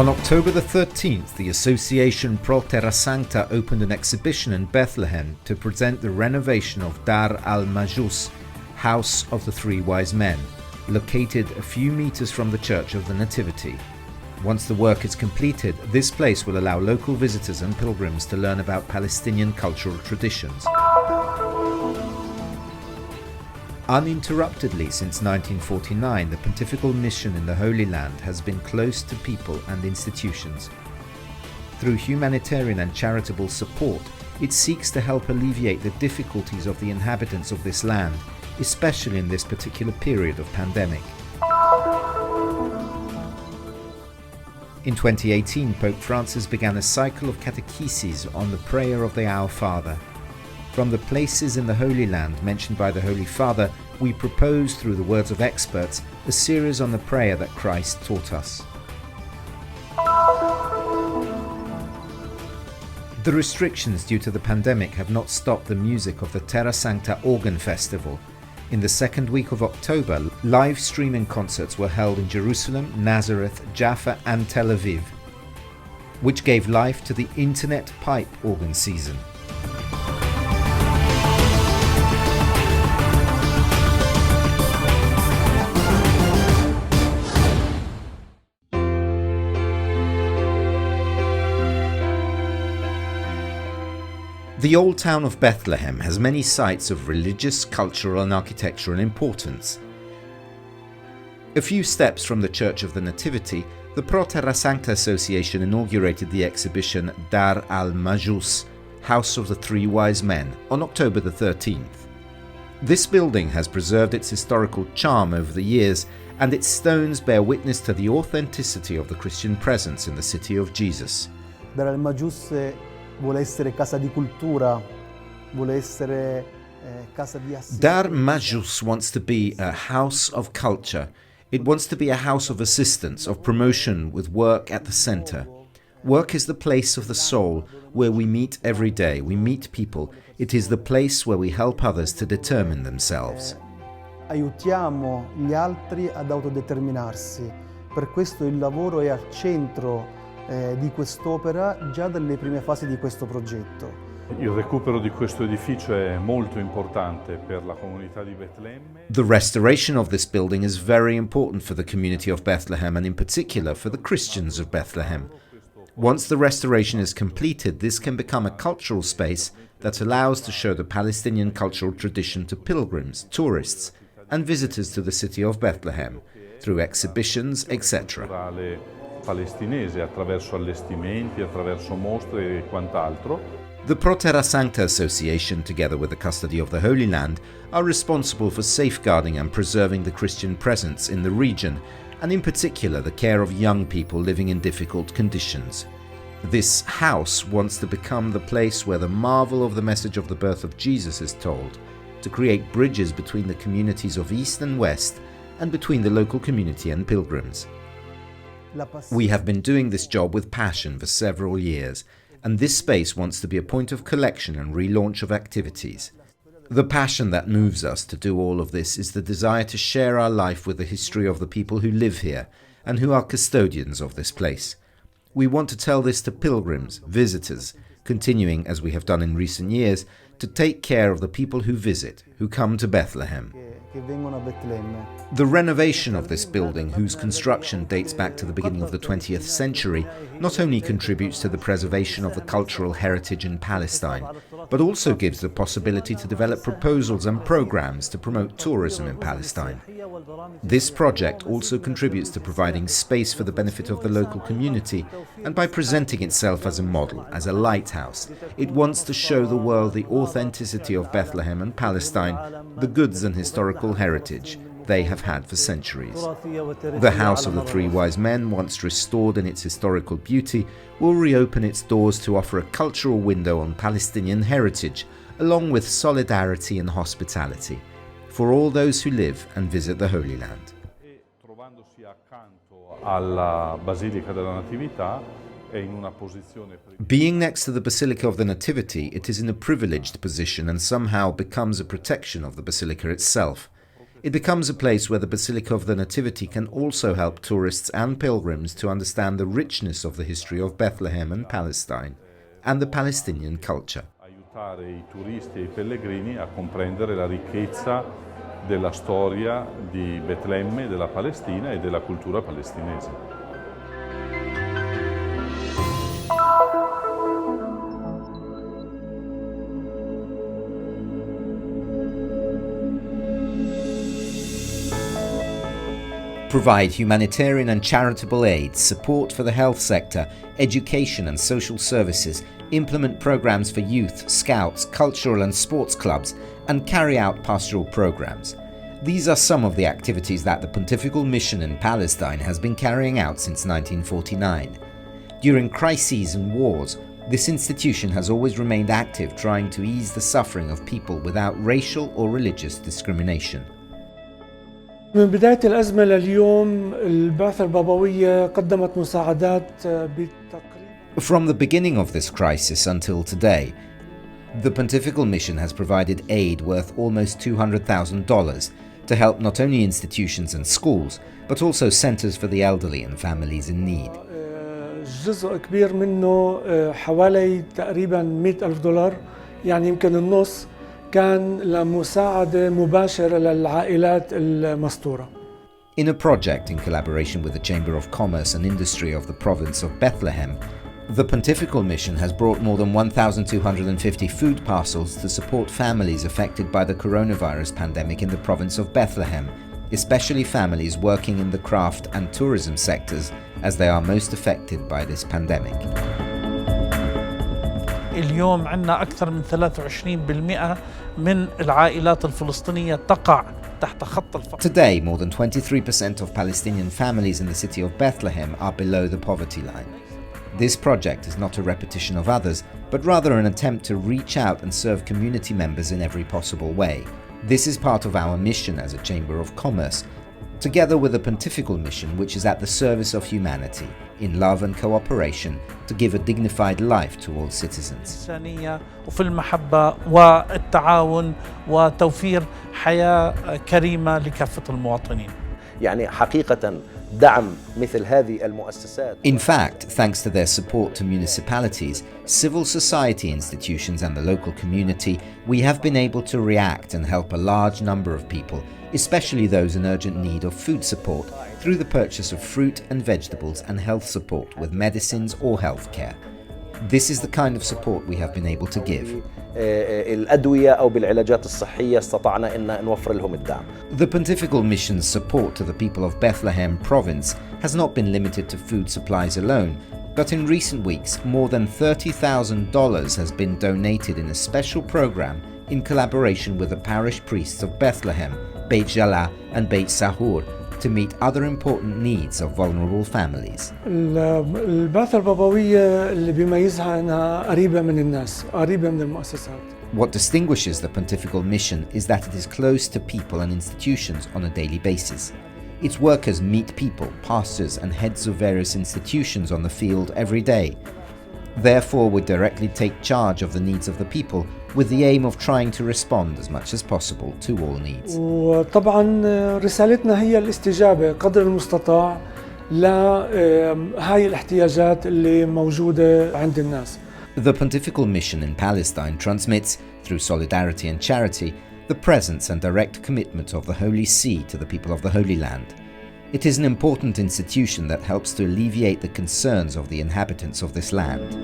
On October the 13th, the Association Pro Terra Sancta opened an exhibition in Bethlehem to present the renovation of Dar al Majus, House of the Three Wise Men, located a few meters from the Church of the Nativity. Once the work is completed, this place will allow local visitors and pilgrims to learn about Palestinian cultural traditions. Uninterruptedly since 1949, the Pontifical Mission in the Holy Land has been close to people and institutions. Through humanitarian and charitable support, it seeks to help alleviate the difficulties of the inhabitants of this land, especially in this particular period of pandemic. In 2018, Pope Francis began a cycle of catechesis on the prayer of the Our Father. From the places in the Holy Land mentioned by the Holy Father, we propose, through the words of experts, a series on the prayer that Christ taught us. The restrictions due to the pandemic have not stopped the music of the Terra Sancta Organ Festival. In the second week of October, live streaming concerts were held in Jerusalem, Nazareth, Jaffa and Tel Aviv, which gave life to the Internet Pipe Organ season. The old town of Bethlehem has many sites of religious, cultural and architectural importance. A few steps from the Church of the Nativity, the Pro Terra Sancta Association inaugurated the exhibition Dar al Majus, House of the Three Wise Men, on October the 13th. This building has preserved its historical charm over the years, and its stones bear witness to the authenticity of the Christian presence in the city of Jesus. Dar al Majus vuole essere casa di cultura, vuole essere casa di assistenza. Dar Majus wants to be a house of culture. It wants to be a house of assistance, of promotion, with work at the center. Work is the place of the soul, where we meet every day, we meet people. It is the place where we help others to determine themselves. Aiutiamo gli altri ad autodeterminarsi. Per questo il lavoro è al centro di quest'opera già dalle prime fasi di questo progetto. Il recupero di questo edificio è molto importante per la comunità di Betlemme. The restoration of this building is very important for the community of Bethlehem and in particular for the Christians of Bethlehem. Once the restoration is completed, this can become a cultural space that allows to show the Palestinian cultural tradition to pilgrims, tourists and visitors to the city of Bethlehem through exhibitions, etc. Palestinese attraverso allestimenti, attraverso mostre e quant'altro. The Pro Terra Sancta Association, together with the Custody of the Holy Land, are responsible for safeguarding and preserving the Christian presence in the region, and in particular the care of young people living in difficult conditions. This house wants to become the place where the marvel of the message of the birth of Jesus is told, to create bridges between the communities of East and West, and between the local community and pilgrims. We have been doing this job with passion for several years, and this space wants to be a point of collection and relaunch of activities. The passion that moves us to do all of this is the desire to share our life with the history of the people who live here and who are custodians of this place. We want to tell this to pilgrims, visitors, continuing, as we have done in recent years, to take care of the people who visit, who come to Bethlehem. The renovation of this building, whose construction dates back to the beginning of the 20th century, not only contributes to the preservation of the cultural heritage in Palestine, but also gives the possibility to develop proposals and programs to promote tourism in Palestine. This project also contributes to providing space for the benefit of the local community, and by presenting itself as a model, as a lighthouse, it wants to show the world the authenticity of Bethlehem and Palestine, the goods and historical heritage they have had for centuries. The House of the Three Wise Men, once restored in its historical beauty, will reopen its doors to offer a cultural window on Palestinian heritage, along with solidarity and hospitality, for all those who live and visit the Holy Land. Being next to the Basilica of the Nativity, it is in a privileged position and somehow becomes a protection of the Basilica itself. It becomes a place where the Basilica of the Nativity can also help tourists and pilgrims to understand the richness of the history of Bethlehem and Palestine, and the Palestinian culture. Aiutare i turisti e i pellegrini a comprendere la ricchezza della storia di Betlemme, della Palestina e della cultura palestinese. Provide humanitarian and charitable aid, support for the health sector, education and social services, implement programs for youth, scouts, cultural and sports clubs, and carry out pastoral programs. These are some of the activities that the Pontifical Mission in Palestine has been carrying out since 1949. During crises and wars, this institution has always remained active, trying to ease the suffering of people without racial or religious discrimination. من بداية الأزمة لليوم البعثة البابوية قدمت مساعدات بتقريبا. From the beginning of this crisis until today, the Pontifical Mission has provided aid worth almost $200,000 to help not only institutions and schools, but also centers for the elderly and families in need. جزء كبير منه حوالي تقريبا $100,000 يعني يمكن النص كان لمساعدة مباشرة للعائلات المستورة. In a project in collaboration with the Chamber of Commerce and Industry of the province of Bethlehem, the Pontifical Mission has brought more than 1,250 food parcels to support families affected by the coronavirus pandemic in the province of Bethlehem, especially families working in the craft and tourism sectors, as they are most affected by this pandemic. اليوم عندنا أكثر من 23% من العائلات الفلسطينية تقع تحت خط الفقر. Today, more than 23% of Palestinian families in the city of Bethlehem are below the poverty line. This project is not a repetition of others, but rather an attempt to reach out and serve community members in every possible way. This is part of our mission as a Chamber of Commerce, together with the Pontifical Mission, which is at the service of humanity, in love and cooperation, to give a dignified life to all citizens. وفي المحبة والتعاون وتوفير حياة كريمة لكافة المواطنين. يعني حقيقة دعم مثل هذه المؤسسات. In fact, thanks to their support to municipalities, civil society institutions and the local community, we have been able to react and help a large number of people, especially those in urgent need of food support, through the purchase of fruit and vegetables and health support with medicines or healthcare. This is the kind of support we have been able to give. الأدوية أو بالعلاجات الصحية استطعنا إن نوفر لهم الدعم. The Pontifical Mission's support to the people of Bethlehem province has not been limited to food supplies alone, but in recent weeks more than $30,000 has been donated in a special program in collaboration with the parish priests of Bethlehem, Beit Jala and Beit Sahur, to meet other important needs of vulnerable families. البعثة البابوية اللي بيميزها أنها قريبة من الناس، قريبة من المؤسسات. What distinguishes the Pontifical Mission is that it is close to people and institutions on a daily basis. Its workers meet people, pastors and heads of various institutions on the field every day. Therefore, we directly take charge of the needs of the people with the aim of trying to respond as much as possible to all needs. وطبعا رسالتنا هي الاستجابة قدر المستطاع لهاي الاحتياجات اللي موجودة عند الناس. The Pontifical Mission in Palestine transmits, through solidarity and charity, the presence and direct commitment of the Holy See to the people of the Holy Land. It is an important institution that helps to alleviate the concerns of the inhabitants of this land.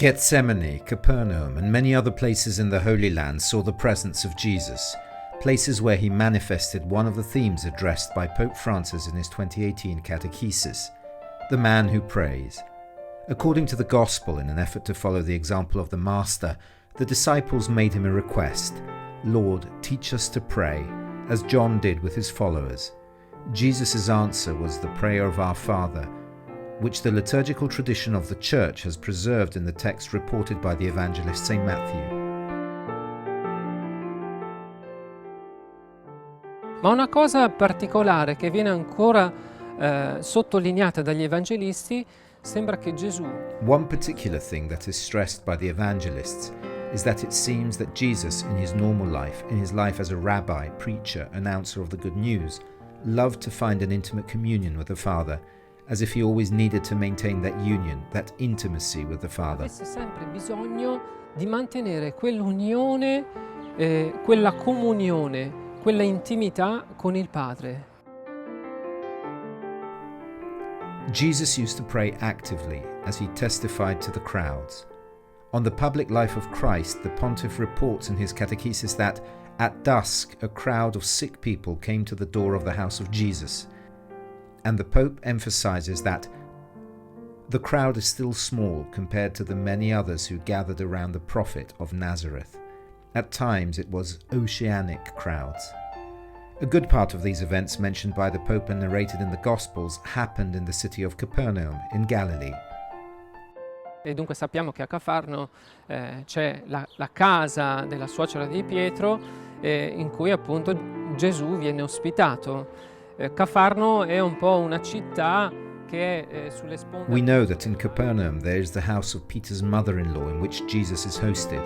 Gethsemane, Capernaum, and many other places in the Holy Land saw the presence of Jesus, places where he manifested one of the themes addressed by Pope Francis in his 2018 catechesis, the man who prays. According to the Gospel, in an effort to follow the example of the Master, the disciples made him a request: "Lord, teach us to pray," as John did with his followers. Jesus' answer was the prayer of Our Father, which the liturgical tradition of the Church has preserved in the text reported by the evangelist St. Matthew. Ma una cosa particolare che viene ancora sottolineata dagli evangelisti, sembra che Gesù... One particular thing that is stressed by the evangelists is that it seems that Jesus, in his normal life, in his life as a rabbi, preacher, announcer of the good news, loved to find an intimate communion with the Father, as if he always needed to maintain that union, that intimacy with the Father. Avesse sempre bisogno di mantenere quell'unione, quella comunione, quella intimità con il Padre. Jesus used to pray actively as he testified to the crowds. On the public life of Christ, the Pontiff reports in his catechesis that at dusk a crowd of sick people came to the door of the house of Jesus, and the Pope emphasizes that the crowd is still small compared to the many others who gathered around the prophet of Nazareth. At times it was oceanic crowds. A good part of these events mentioned by the Pope and narrated in the Gospels happened in the city of Capernaum in Galilee. E dunque sappiamo che a Cafarno c'è la casa della suocera di Pietro in cui appunto Gesù viene ospitato. Cafarno è un po' una città che è sulle sponde. We know that in Capernaum there is the house of Peter's mother-in-law in which Jesus is hosted.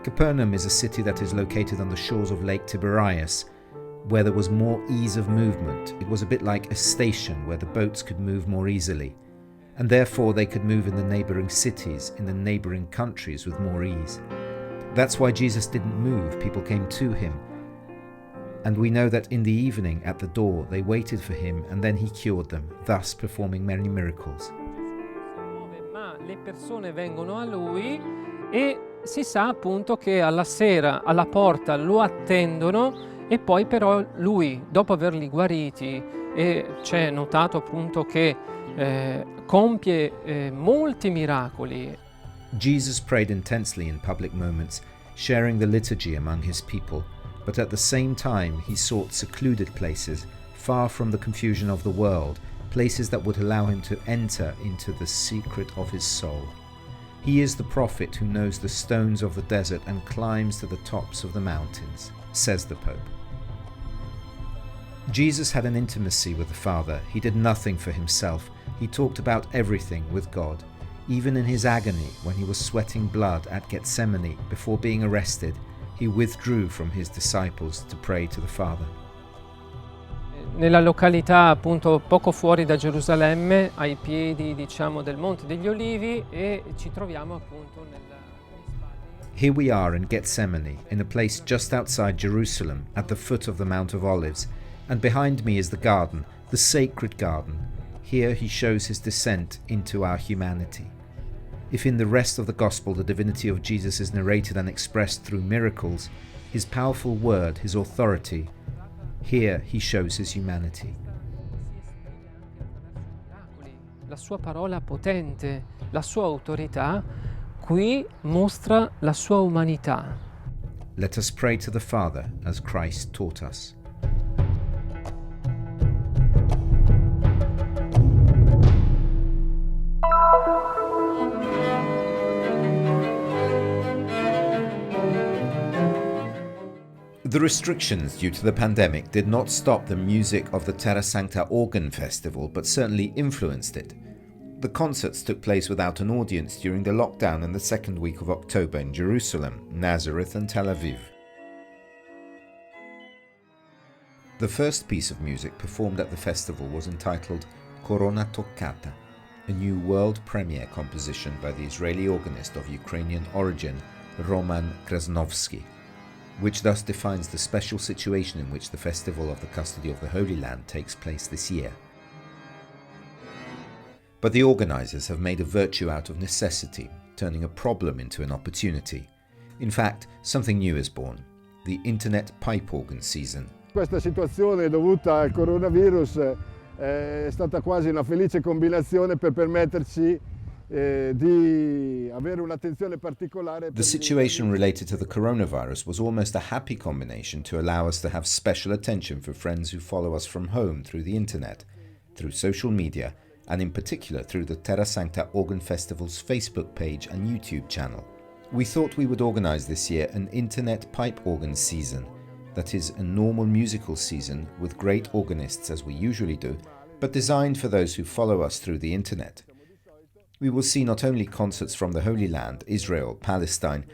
Capernaum is a city that is located on the shores of Lake Tiberias, where there was more ease of movement. It was a bit like a station where the boats could move more easily, and therefore they could move in the neighboring cities, in the neighboring countries with more ease. That's why Jesus didn't move, people came to him. And we know that in the evening at the door they waited for him and then he cured them, thus performing many miracles. Ma le persone vengono a lui e si sa appunto che alla sera alla porta lo attendono. E poi però lui, dopo averli guariti, e c'è notato appunto che compie molti miracoli. Jesus prayed intensely in public moments, sharing the liturgy among his people, but at the same time he sought secluded places, far from the confusion of the world, places that would allow him to enter into the secret of his soul. He is the prophet who knows the stones of the desert and climbs to the tops of the mountains, says the Pope. Jesus had an intimacy with the Father. He did nothing for himself. He talked about everything with God. Even in his agony, when he was sweating blood at Gethsemane before being arrested, he withdrew from his disciples to pray to the Father. Nella località appunto poco fuori da Gerusalemme, ai piedi diciamo del Monte degli Olivi, e ci troviamo appunto Here we are in Gethsemane, in a place just outside Jerusalem, at the foot of the Mount of Olives, and behind me is the garden, the sacred garden. Here he shows his descent into our humanity. If in the rest of the Gospel the divinity of Jesus is narrated and expressed through miracles, his powerful word, his authority, here he shows his humanity. La sua parola potente, la sua autorità, qui mostra la sua umanità. Let us pray to the Father as Christ taught us. The restrictions due to the pandemic did not stop the music of the Terra Sancta Organ Festival, but certainly influenced it. The concerts took place without an audience during the lockdown in the second week of October in Jerusalem, Nazareth and Tel Aviv. The first piece of music performed at the festival was entitled Corona Toccata, a new world premiere composition by the Israeli organist of Ukrainian origin, Roman Krasnovsky, which thus defines the special situation in which the Festival of the Custody of the Holy Land takes place this year. But the organizers have made a virtue out of necessity, turning a problem into an opportunity. In fact, something new is born, the Internet Pipe Organ Season. Questa situazione dovuta al coronavirus è stata quasi una felice combinazione per permetterci di avere un'attenzione particolare. The situation related to the coronavirus was almost a happy combination to allow us to have special attention for friends who follow us from home through the internet, through social media, and in particular through the Terra Sancta Organ Festival's Facebook page and YouTube channel. We thought we would organise this year an internet pipe organ season, that is, a normal musical season with great organists as we usually do, but designed for those who follow us through the internet. We will see not only concerts from the Holy Land, Israel, Palestine,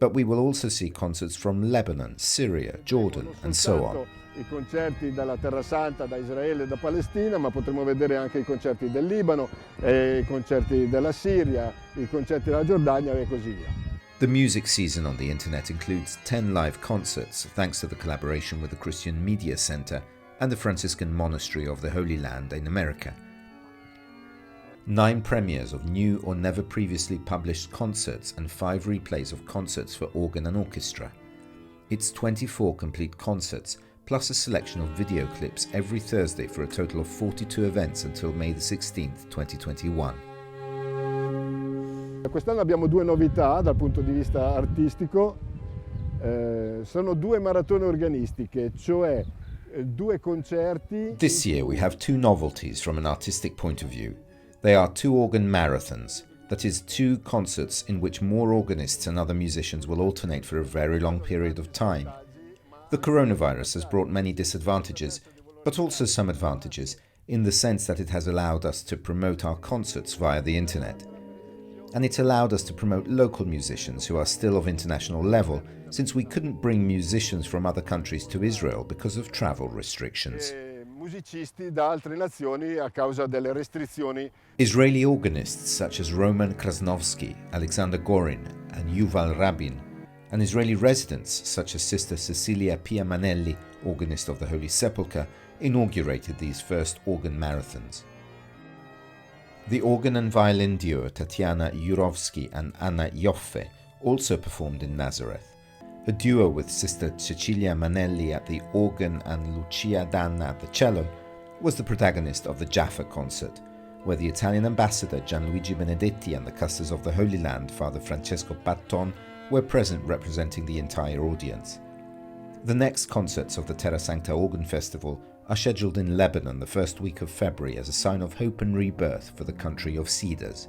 but we will also see concerts from Lebanon, Syria, Jordan, and so on. I concerti dalla Terra Santa, da Israele e da Palestina, ma potremo vedere anche i concerti del Libano, i concerti della Siria, i concerti della Giordania e così via. The music season on the internet includes 10 live concerts, thanks to the collaboration with the Christian Media Center and the Franciscan Monastery of the Holy Land in America. 9 premieres of new or never previously published concerts and 5 replays of concerts for organ and orchestra. It's 24 complete concerts, plus a selection of video clips every Thursday for a total of 42 events until May the 16th, 2021. Quest'anno abbiamo 2 novità dal punto di vista artistico. Sono 2 maratone organistiche, cioè 2 concerti. This year we have 2 novelties from an artistic point of view. They are 2 organ marathons, that is 2 concerts in which more organists and other musicians will alternate for a very long period of time. The coronavirus has brought many disadvantages, but also some advantages, in the sense that it has allowed us to promote our concerts via the internet. And it allowed us to promote local musicians who are still of international level, since we couldn't bring musicians from other countries to Israel because of travel restrictions. Musicisti da altre nazioni a causa delle restrizioni. Israeli organists such as Roman Krasnovsky, Alexander Gorin, and Yuval Rabin, and Israeli residents such as Sister Cecilia Piamanelli, organist of the Holy Sepulchre, inaugurated these first organ marathons. The organ and violin duo Tatiana Yurovsky and Anna Joffe also performed in Nazareth. A duo with Sister Cecilia Manelli at the organ and Lucia Danna at the cello was the protagonist of the Jaffa concert, where the Italian ambassador Gianluigi Benedetti and the custars of the Holy Land, Father Francesco Patton, were present representing the entire audience. The next concerts of the Terra Sancta Organ Festival are scheduled in Lebanon the first week of February as a sign of hope and rebirth for the country of cedars.